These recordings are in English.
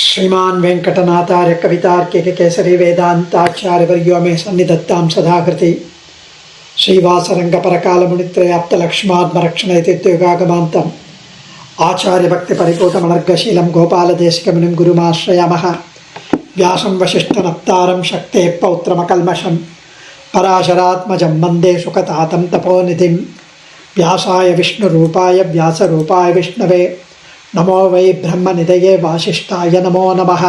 श्रीमान वेंकटनाथार्य कवितार्किक केसरी वेदांताचार्य वर्यो मे सन्निधत्तां सदाकृति श्रीवासरंग परकाल मुनित्रयाप्त लक्ष्मात्मरक्षणैतित्युगागमान्तम् आचार्य भक्ति परिपूतमनर्गशीलं गोपालदेशिकमुनिं गुरुमाश्रयामः व्यासं वसिष्ठनप्तारं शक्तेः पौत्रमकल्मषं पराशरात्मजं वन्दे सुखतातं तपोनिधिं व्यासाय विष्णुरूपाय व्यासरूपाय विष्णवे नमो वै ब्रह्मनिधये वासिष्ठाय नमो नमः।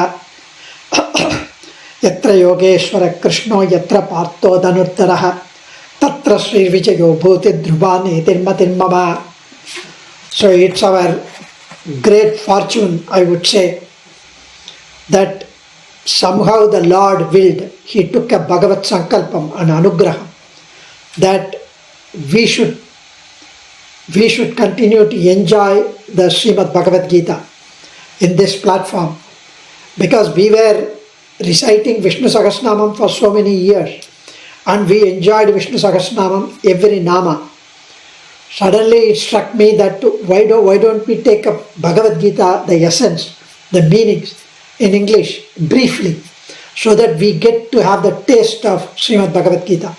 यत्र योगेश्वर कृष्णो यत्र पार्थो धनुर्धरः तत्र श्रीविजयो भूतिर्ध्रुवानीतिर्मतिर्मम. So it's our great fortune, I would say, that somehow the Lord willed, He took a Bhagavad Sankalpam, an Anugraham, that we should continue to enjoy the Srimad Bhagavad Gita in this platform, because we were reciting Vishnu Sahasranamam for so many years and we enjoyed Vishnu Sahasranamam every nama. Suddenly it struck me that why don't we take up Bhagavad Gita, the essence, the meanings in English briefly, so that we get to have the taste of Srimad Bhagavad Gita.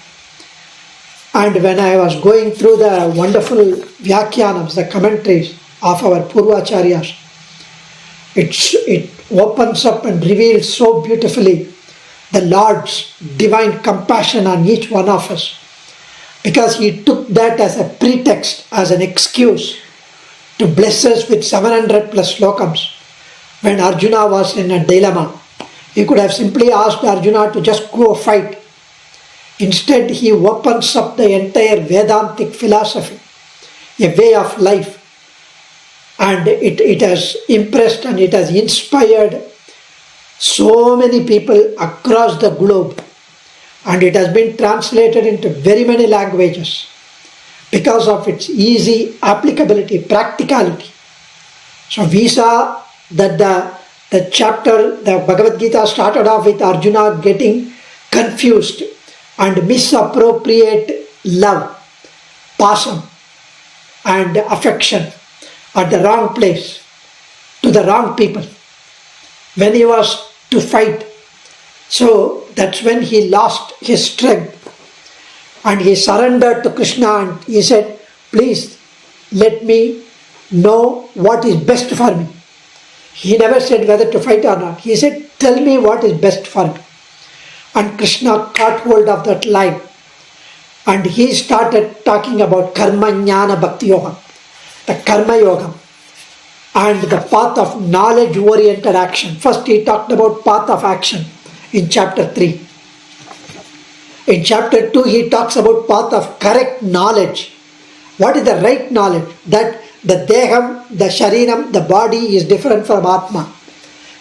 And when I was going through the wonderful Vyakhyanams, the commentaries of our Purvacharyas, it opens up and reveals so beautifully the Lord's divine compassion on each one of us, because He took that as a pretext, as an excuse to bless us with 700 plus slokams. When Arjuna was in a dilemma, he could have simply asked Arjuna to just go fight. Instead, he opens up the entire Vedantic philosophy, a way of life, and it has impressed and it has inspired so many people across the globe, and it has been translated into very many languages because of its easy applicability, practicality. So we saw that the chapter, the Bhagavad Gita, started off with Arjuna getting confused and misappropriate love, passion and affection at the wrong place, to the wrong people, when he was to fight. So that's when he lost his strength and he surrendered to Krishna and he said, please let me know what is best for me. He never said whether to fight or not. He said, tell me what is best for me. And Krishna caught hold of that line and he started talking about karma jnana bhakti yogam, the karma yogam and the path of knowledge oriented action. First he talked about path of action in chapter 3. In chapter 2 he talks about path of correct knowledge. What is the right knowledge? That the deham, the shariram, the body is different from atma.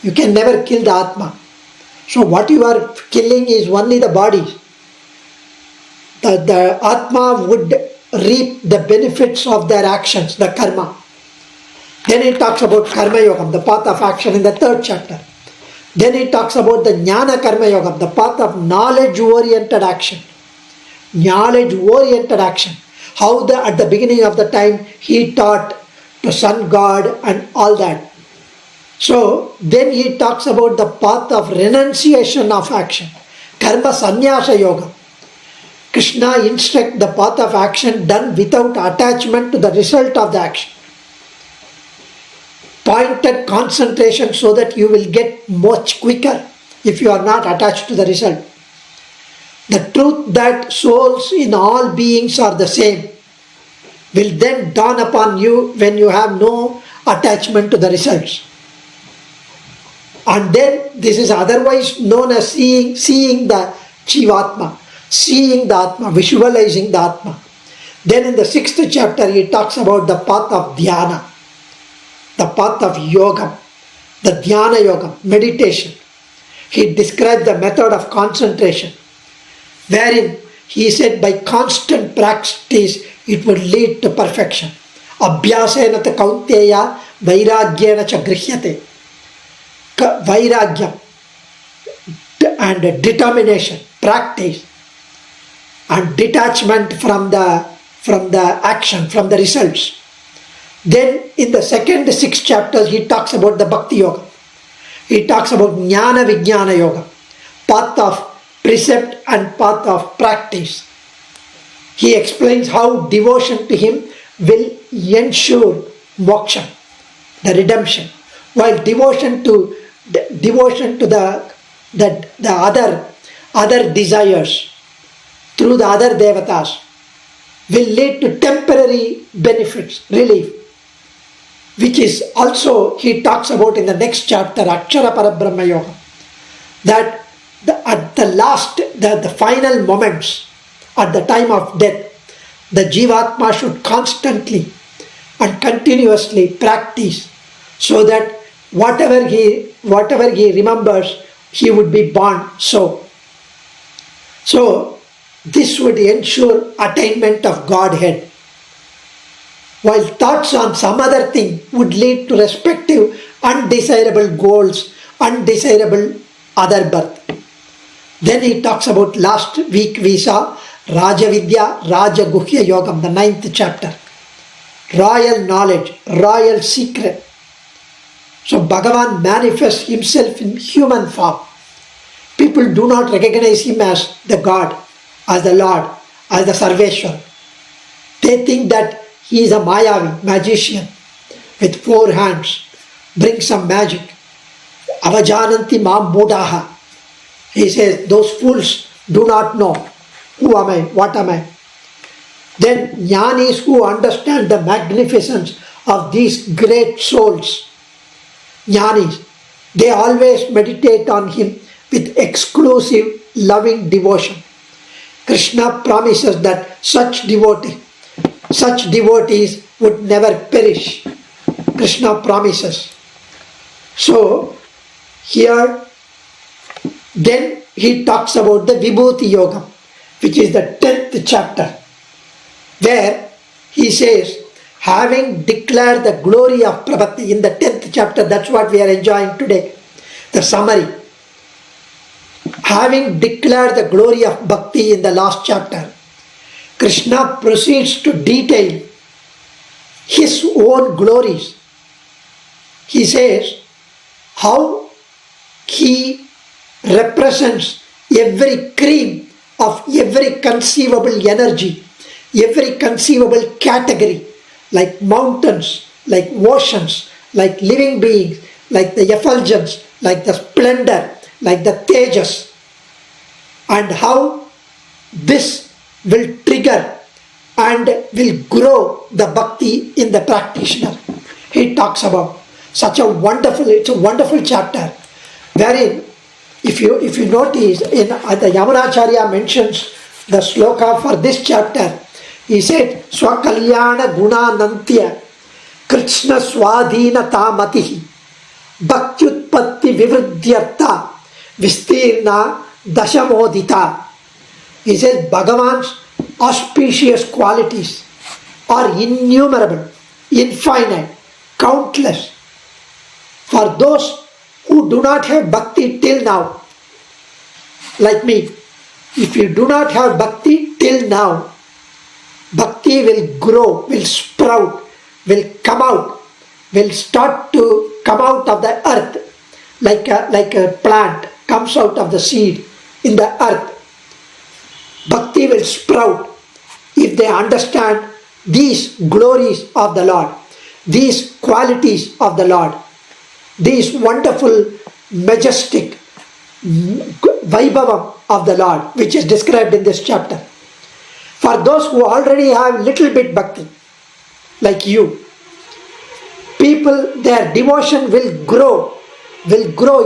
You can never kill the atma. So what you are killing is only the body. The Atma would reap the benefits of their actions, the karma. Then he talks about karma yogam, the path of action in the 3rd chapter. Then he talks about the jnana karma yogam, the path of knowledge oriented action. Knowledge oriented action. How at the beginning of the time he taught to sun god and all that. So then he talks about the path of renunciation of action, karma sannyasa yoga. Krishna instructs the path of action done without attachment to the result of the action. Pointed concentration so that you will get much quicker if you are not attached to the result. The truth that souls in all beings are the same will then dawn upon you when you have no attachment to the results. And then this is otherwise known as seeing the Jivatma, seeing the Atma, visualizing the Atma. Then in the 6th chapter he talks about the path of dhyana, the path of yoga, the dhyana yoga, meditation. He described the method of concentration, wherein he said by constant practice it would lead to perfection. Abhyasena ta kaunteya vairagyena cha grihyate. Vairagyam and determination, practice and detachment from the action, from the results. Then in the 2nd 6 chapters he talks about the bhakti yoga. He talks about Jnana Vijnana Yoga, path of precept and path of practice. He explains how devotion to him will ensure moksha, the redemption, while devotion to the other desires through the other devatas will lead to temporary benefits, relief, which is also he talks about in the next chapter, Akshara Parabrahma Yoga, that at the last, the final moments, at the time of death, the Jivatma should constantly and continuously practice so that whatever he remembers, he would be born so. So this would ensure attainment of Godhead, while thoughts on some other thing would lead to respective undesirable goals, undesirable other birth. Then he talks about, last week we saw Rajavidya Rajaguhya Yogam, the 9th chapter. Royal knowledge, royal secret. So Bhagavan manifests himself in human form. People do not recognize him as the God, as the Lord, as the Sarveshwar. They think that he is a Mayavi, magician, with 4 hands, brings some magic. Avajananti mam mudaha. He says, those fools do not know. Who am I? What am I? Then jnanis who understand the magnificence of these great souls, jnanis, they always meditate on him with exclusive loving devotion. Krishna promises that such devotees would never perish. Krishna promises. So here then he talks about the Vibhooti Yogam, which is the 10th chapter, where he says, having declared the glory of Prabhakti in the 10th chapter, that's what we are enjoying today, the summary. Having declared the glory of Bhakti in the last chapter, Krishna proceeds to detail his own glories. He says how he represents every cream of every conceivable energy, every conceivable category, like mountains, like oceans, like living beings, like the effulgence, like the splendor, like the tejas, and how this will trigger and will grow the bhakti in the practitioner. He talks about it's a wonderful chapter, wherein if you notice, the Yamunacharya mentions the sloka for this chapter. He said, Swakalyana guna nantya Krishna swadhina tamatihi bhaktyutpatti vivruddhyartha vistirna dashamodita. He says Bhagavan's auspicious qualities are innumerable, infinite, countless. For those who do not have bhakti till now, like me, if you do not have bhakti till now, bhakti will grow, will sprout, will come out, will start to come out of the earth like a plant comes out of the seed in the earth. Bhakti will sprout if they understand these glories of the Lord, these qualities of the Lord, these wonderful, majestic Vaibhavam of the Lord, which is described in this chapter. For those who already have little bit bhakti, like you, people, their devotion will grow,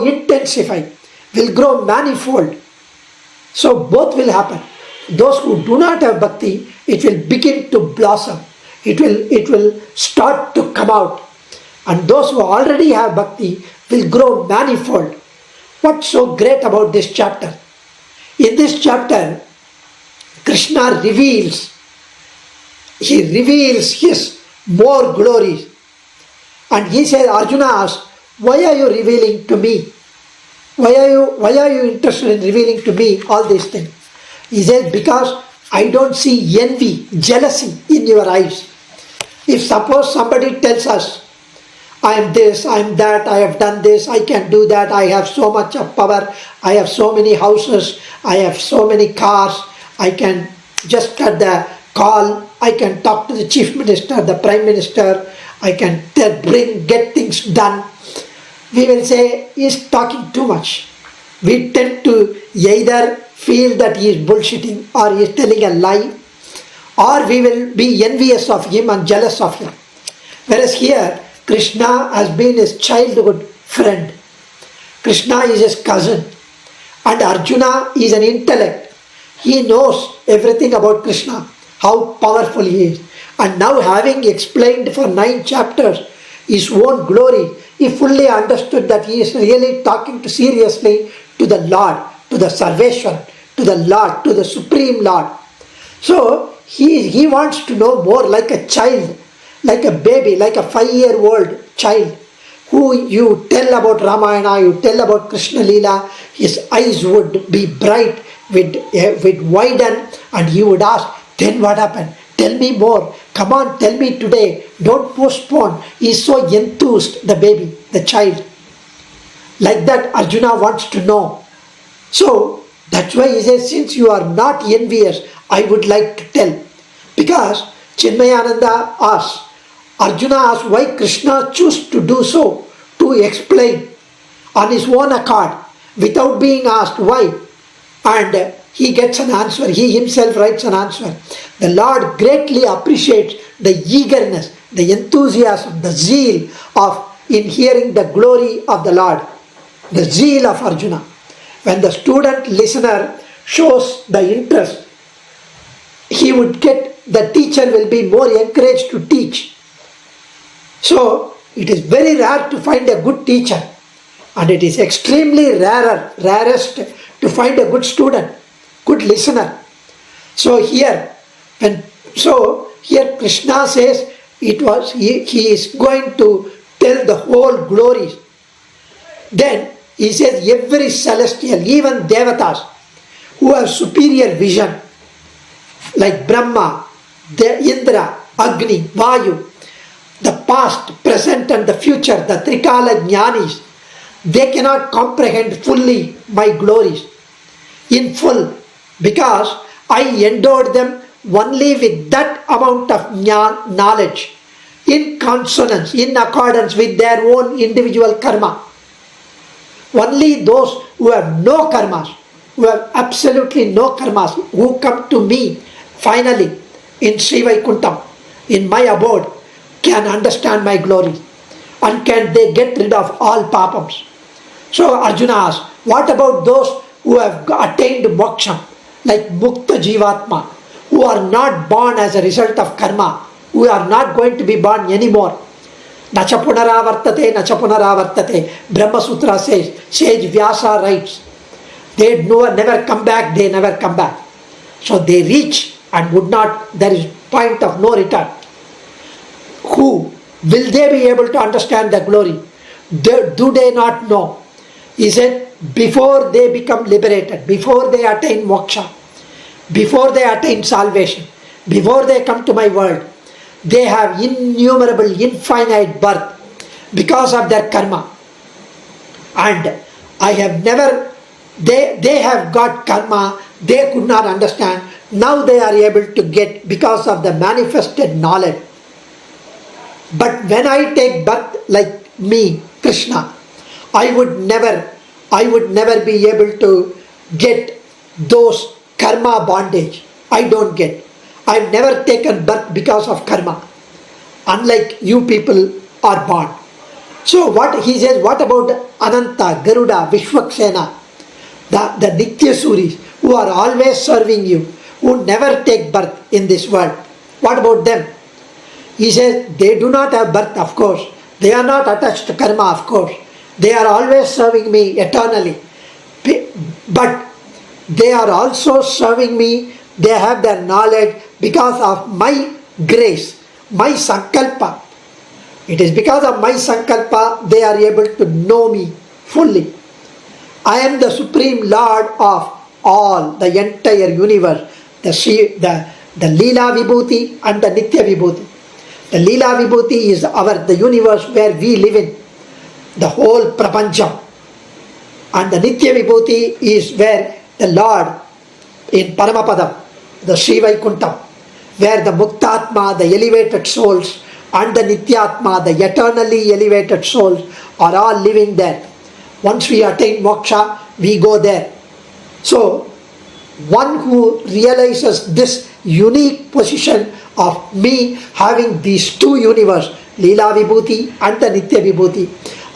intensify, will grow manifold. So both will happen. Those who do not have bhakti, it will begin to blossom. It will start to come out. And those who already have bhakti will grow manifold. What's so great about this chapter? In this chapter, Krishna reveals his more glories. And he says, Arjuna asks, why are you revealing to me? Why are you interested in revealing to me all these things? He says, because I don't see envy, jealousy in your eyes. If suppose somebody tells us, I am this, I am that, I have done this, I can do that, I have so much of power, I have so many houses, I have so many cars, I can just cut the call, I can talk to the chief minister, the prime minister, I can get things done. We will say he is talking too much. We tend to either feel that he is bullshitting or he is telling a lie, or we will be envious of him and jealous of him. Whereas here, Krishna has been his childhood friend. Krishna is his cousin. And Arjuna is an intellect. He knows everything about Krishna, how powerful he is. And now, having explained for 9 chapters his own glory, he fully understood that he is really talking seriously to the Lord, to the Sarveshwara, to the Lord, to the Supreme Lord. So, he wants to know more, like a child, like a baby, like a 5-year-old child, who you tell about Ramayana, you tell about Krishna Leela, his eyes would be bright, with widen, and he would ask, then what happened? Tell me more. Come on, tell me today. Don't postpone. He is so enthused, the baby, the child. Like that, Arjuna wants to know. So, that's why he says, since you are not envious, I would like to tell. Because Chinmayananda asks, Arjuna asks why Krishna chose to do so, to explain on his own accord, without being asked why. And he gets an answer, he himself writes an answer. The Lord greatly appreciates the eagerness, the enthusiasm, the zeal in hearing the glory of the Lord, the zeal of Arjuna. When the student listener shows the interest, the teacher will be more encouraged to teach. So, it is very rare to find a good teacher, and it is extremely rarest to find a good student, good listener. So here Krishna says he is going to tell the whole glories. Then he says every celestial, even devatas, who have superior vision, like Brahma, Indra, Agni, Vayu, the past, present and the future, the Trikala Jnanis, they cannot comprehend fully my glories in full, because I endowed them only with that amount of knowledge, in consonance, in accordance with their own individual karma. Only those who have no karmas, who have absolutely no karmas, who come to me finally in Sri Vaikuntham, in my abode, can understand my glory, and can they get rid of all papams. So Arjuna asks, what about those who have attained moksha, like Mukta Jivatma, who are not born as a result of karma, who are not going to be born anymore? Nacha punaravartate, Brahma Sutra says, Sage Vyasa writes, they never come back, they never come back. So they reach and would not, there is point of no return. Who will they be able to understand the glory? Do they not know? He said, before they become liberated, before they attain moksha, before they attain salvation, before they come to my world, they have innumerable, infinite birth because of their karma. And I have never, they have got karma, they could not understand. Now they are able to get because of the manifested knowledge. But when I take birth like me, Krishna, I would never be able to get those karma bondage. I don't get. I've never taken birth because of karma, unlike you people are born. So what he says, what about Ananta, Garuda, Vishwaksena, the Nitya Suris, who are always serving you, who never take birth in this world? What about them? He says, they do not have birth, of course. They are not attached to karma, of course. They are always serving me eternally. But they are also serving me, they have their knowledge because of my grace, my sankalpa. It is because of my sankalpa they are able to know me fully. I am the Supreme Lord of all, the entire universe, the Leela Vibhooti and the Nitya Vibhooti. The Leela Vibhuti is the universe where we live in, the whole Prapancham. And the Nitya Vibhuti is where the Lord in Paramapadam, the Sri Vaikuntham, where the Muktatma, the elevated souls, and the Nityatma, the eternally elevated souls, are all living there. Once we attain moksha, we go there. So, one who realizes this unique position of me having these two universes, Leela Vibhuti and the Nitya Vibhuti,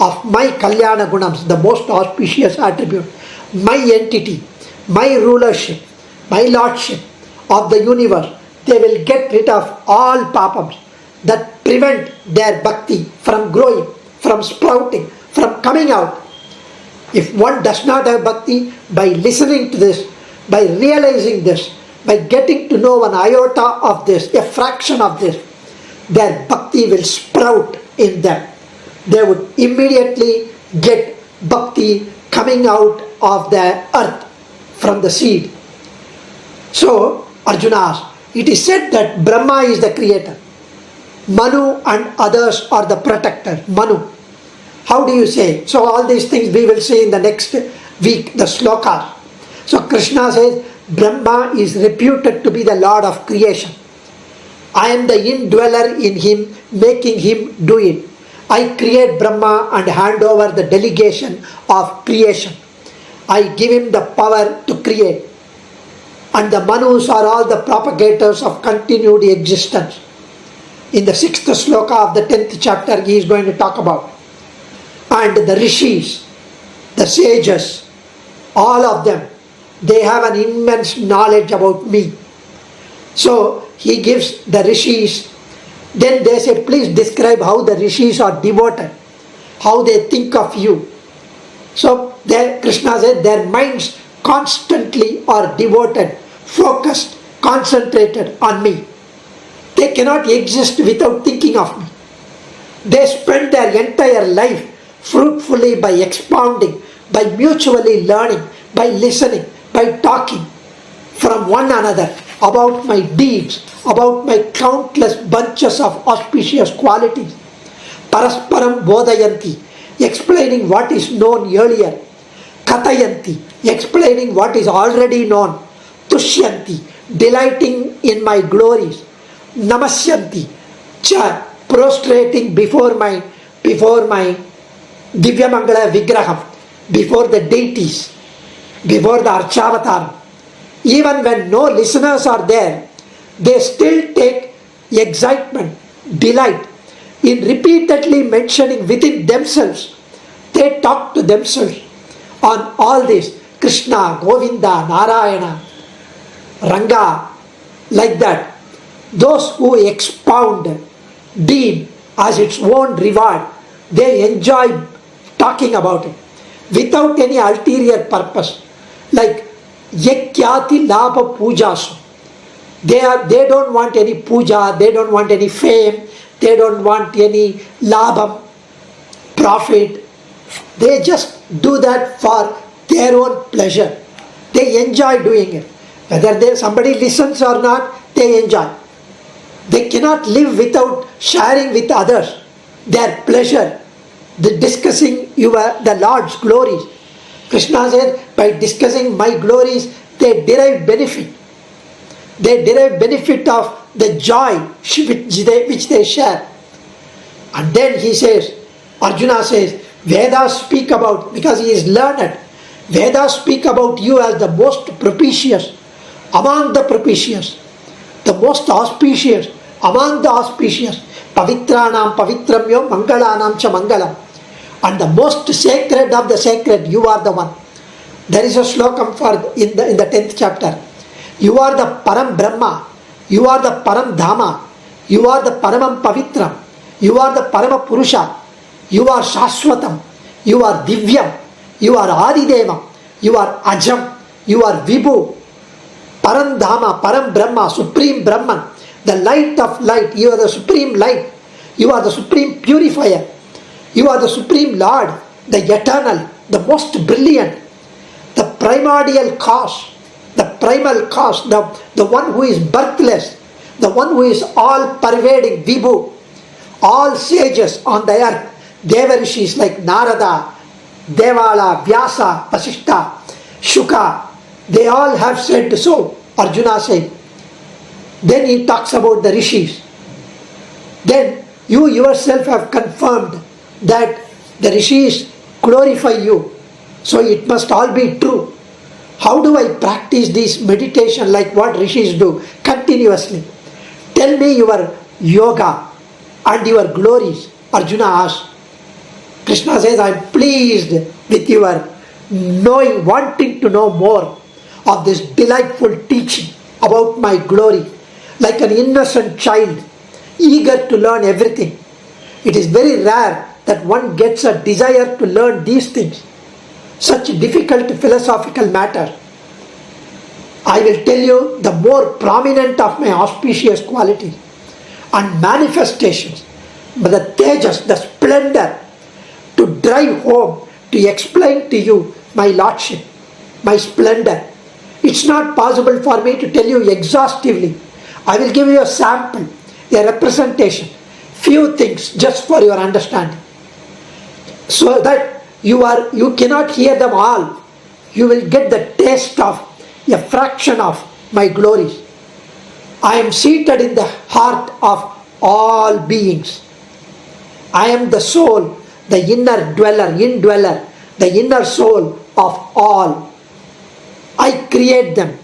of my Kalyana Gunams, the most auspicious attribute, my entity, my rulership, my lordship of the universe, they will get rid of all papams that prevent their bhakti from growing, from sprouting, from coming out. If one does not have bhakti, by listening to this, by realizing this, by getting to know an iota of this, a fraction of this, their bhakti will sprout in them. They would immediately get bhakti coming out of the earth from the seed. So, Arjuna asked, it is said that Brahma is the creator. Manu and others are the protector. Manu. How do you say? So all these things we will see in the next week, the slokas. So Krishna says, Brahma is reputed to be the Lord of creation. I am the indweller in him, making him do it. I create Brahma and hand over the delegation of creation. I give him the power to create. And the Manus are all the propagators of continued existence. In the 6th sloka of the 10th chapter, he is going to talk about. And the Rishis, the sages, all of them, they have an immense knowledge about me. So he gives the Rishis, then they say, please describe how the Rishis are devoted, how they think of you. So there, Krishna said, their minds constantly are devoted, focused, concentrated on me. They cannot exist without thinking of me. They spend their entire life fruitfully by expounding, by mutually learning, by listening, by talking from one another about my deeds, about my countless bunches of auspicious qualities. Parasparam Bodayanti, explaining what is known earlier. Katayanti, explaining what is already known. Tushyanti, delighting in my glories. Namasyanti, cha, prostrating before my Divyamangala Vigraham, before the deities, before the Archavatar. Even when no listeners are there, they still take excitement, delight in repeatedly mentioning within themselves. They talk to themselves on all this. Krishna, Govinda, Narayana, Ranga, like that. Those who expound, deem as its own reward, they enjoy talking about it without any ulterior purpose. Like Yakyati Labha Pujasu. They don't want any puja, they don't want any fame, they don't want any labham, profit. They just do that for their own pleasure. They enjoy doing it. Whether somebody listens or not, they enjoy. They cannot live without sharing with others their pleasure, the discussing the Lord's glories. Krishna says, by discussing my glories, they derive benefit. They derive benefit of the joy which they share. And then he says, Arjuna says, Vedas speak about, because he is learned, Vedas speak about you as the most propitious among the propitious, the most auspicious among the auspicious, Pavitranam Pavitramyo Mangalanam Cha Mangalam, and the most sacred of the sacred, you are the one. There is a slokam in the 10th chapter. You are the Param Brahma, you are the Param Dhama, you are the Paramam Pavitram, you are the Parama Purusha, you are Shashwatam, you are Divyam, you are Adidevam, you are Ajam, you are Vibhu, Param Dhama, Param Brahma, Supreme Brahman, the light of light, you are the supreme light, you are the supreme purifier, you are the supreme Lord, the eternal, the most brilliant, the primordial cause, the primal cause, the one who is birthless, the one who is all pervading, Vibhu, all sages on the earth, Deva Rishis like Narada, Devala, Vyasa, Vasishta, Shuka, they all have said so, Arjuna said. Then he talks about the Rishis. Then you yourself have confirmed that the Rishis glorify you. So it must all be true. How do I practice this meditation like what Rishis do continuously? Tell me your yoga and your glories, Arjuna asked. Krishna says, I am pleased with your knowing, wanting to know more of this delightful teaching about my glory, like an innocent child, eager to learn everything. It is very rare that one gets a desire to learn these things, such difficult philosophical matter. I will tell you the more prominent of my auspicious qualities and manifestations, but the tejas, the splendor, to drive home, to explain to you my lordship, my splendor. It's not possible for me to tell you exhaustively. I will give you a sample, a representation, few things just for your understanding, so that you cannot hear them all. You will get the taste of a fraction of my glories. I am seated in the heart of all beings. I am the soul, the inner dweller, indweller, the inner soul of all. I create them,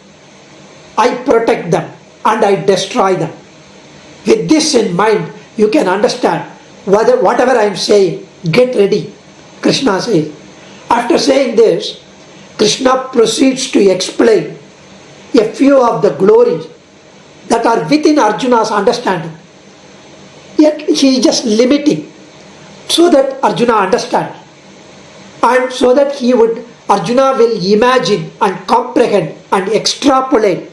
I protect them, and I destroy them. With this in mind, you can understand whatever I am saying. Get ready, Krishna says. After saying this, Krishna proceeds to explain a few of the glories that are within Arjuna's understanding. Yet he is just limiting so that Arjuna understands, and so that Arjuna will imagine and comprehend and extrapolate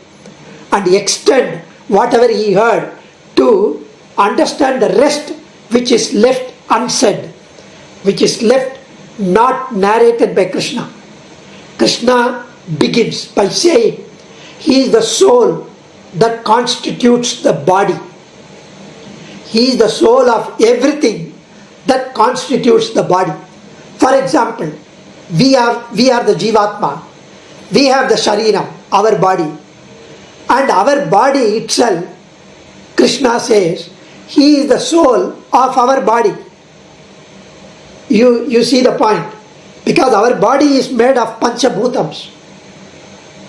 and extend whatever he heard to understand the rest which is left unsaid, which is left not narrated by Krishna. Krishna begins by saying he is the soul that constitutes the body. He is the soul of everything that constitutes the body. For example, we are the Jivatma. We have the Shariram, our body. And our body itself, Krishna says, he is the soul of our body. You see the point. Because our body is made of Panchabhutams,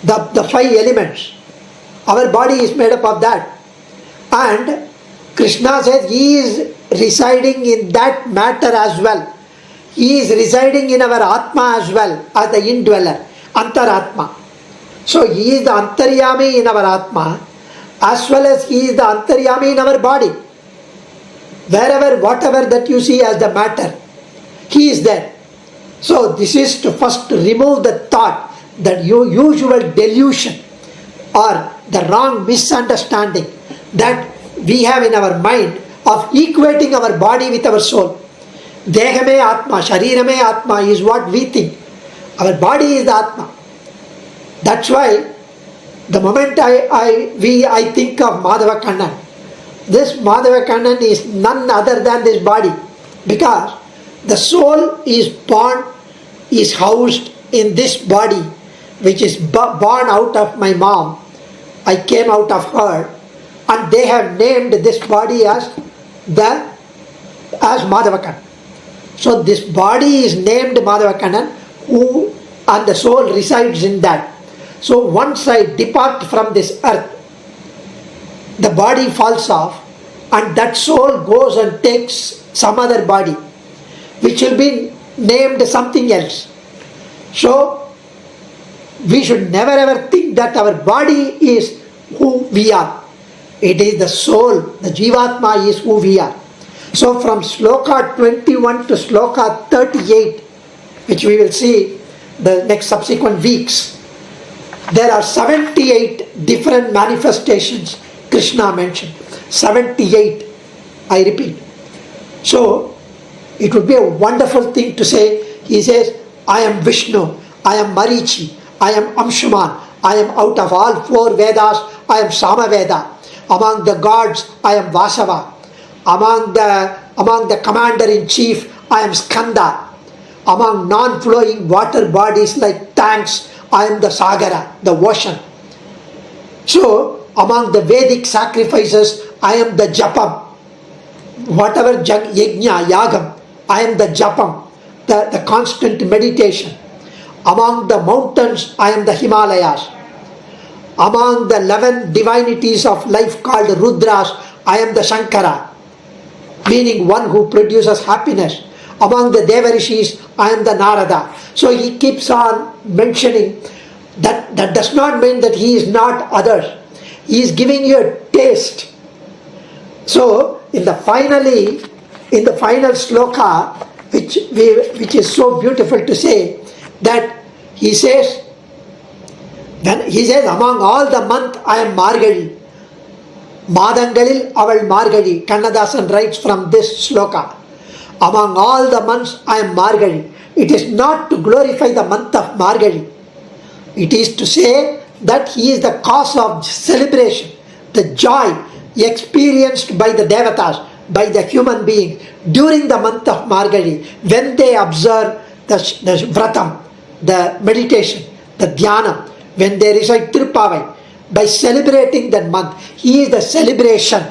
the five elements. Our body is made up of that. And Krishna says he is residing in that matter as well. He is residing in our Atma as well as the indweller, Antaratma. So he is the Antaryami in our Atma as well as he is the Antaryami in our body. Wherever, whatever that you see as the matter, he is there. So this is to first remove the thought, that usual delusion or the wrong misunderstanding that we have in our mind of equating our body with our soul. Dehame Atma, Sharirame Atma is what we think. Our body is the Atma. That's why the moment I think of Madhavakannan, this Madhavakannan is none other than this body, because the soul is born, is housed in this body, which is born out of my mom. I came out of her, and they have named this body as Madhavakannan. So this body is named Madhavakannan, and the soul resides in that. So once I depart from this earth, the body falls off, and that soul goes and takes some other body, which will be named something else. So we should never ever think that our body is who we are. It is the soul, the Jivatma is who we are. So from Sloka 21 to Sloka 38, which we will see the next subsequent weeks, there are 78 different manifestations Krishna mentioned. 78, I repeat. So it would be a wonderful thing to say, he says, I am Vishnu, I am Marichi, I am Amshuman, I am out of all four Vedas, I am Samaveda. Among the gods, I am Vasava. Among the Among the commander-in-chief, I am Skanda. Among non-flowing water bodies like tanks, I am the Sagara, the ocean. So, among the Vedic sacrifices, I am the Japam. Whatever Yajna, Yagam, I am the Japam, the constant meditation. Among the mountains, I am the Himalayas. Among the 11 divinities of life called Rudras, I am the Shankara, meaning one who produces happiness. Among the Devarishis, I am the Narada. So he keeps on mentioning that does not mean that he is not others. He is giving you a taste. So in the final sloka, which is so beautiful to say, that he says, among all the month I am Margazhi. Madangalil aval Margazhi. Kannadasan writes from this sloka. Among all the months I am Margazhi. It is not to glorify the month of Margazhi. It is to say that he is the cause of celebration, the joy experienced by the devatas, by the human beings during the month of Margazhi, when they observe the vratam, the meditation, the dhyana, when they recite Tirupavai, by celebrating that month. He is the celebration.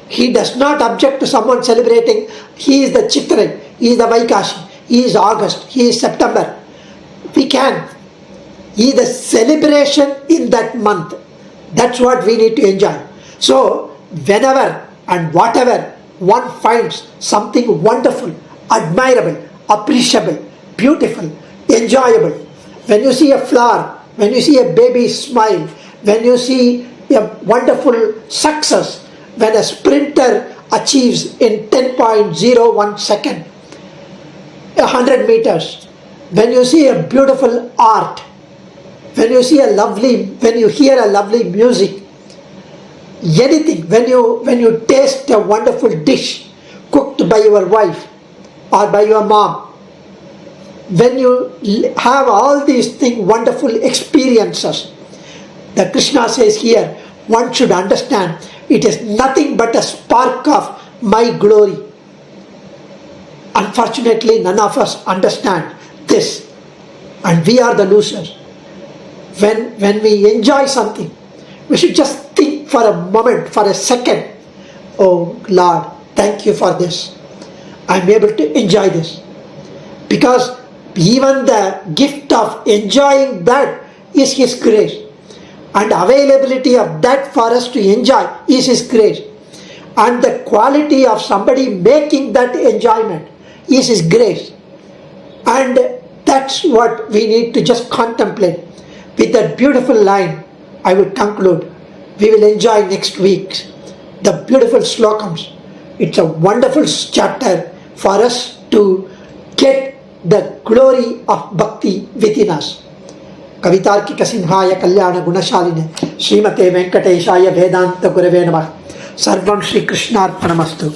He does not object to someone celebrating. He is the Chitrai, he is the Vaikashi, he is August, he is September. We can. He is the celebration in that month. That's what we need to enjoy. So, whenever and whatever one finds something wonderful, admirable, appreciable, beautiful, enjoyable, when you see a flower, when you see a baby smile, when you see a wonderful success, when a sprinter achieves in 10.01 second 100 meters, when you see a beautiful art, when you hear a lovely music, anything, when you taste a wonderful dish cooked by your wife or by your mom, when you have all these things, wonderful experiences, the Krishna says here, one should understand it is nothing but a spark of my glory. Unfortunately, none of us understand this, and we are the losers. When we enjoy something, we should just think for a moment, for a second, oh Lord, thank you for this. I am able to enjoy this. Because even the gift of enjoying that is His grace. And availability of that for us to enjoy is His grace. And the quality of somebody making that enjoyment is His grace. And that's what we need to just contemplate. With that beautiful line, I will conclude. We will enjoy next week the beautiful slokams. It's a wonderful chapter for us to get the glory of bhakti within us. Kavitarkika Simhaya Kalyana Gunashaline Srimate Venkateshaya Vedanta Gurave Namah. Sarvam Shri Krishnarpanamastu.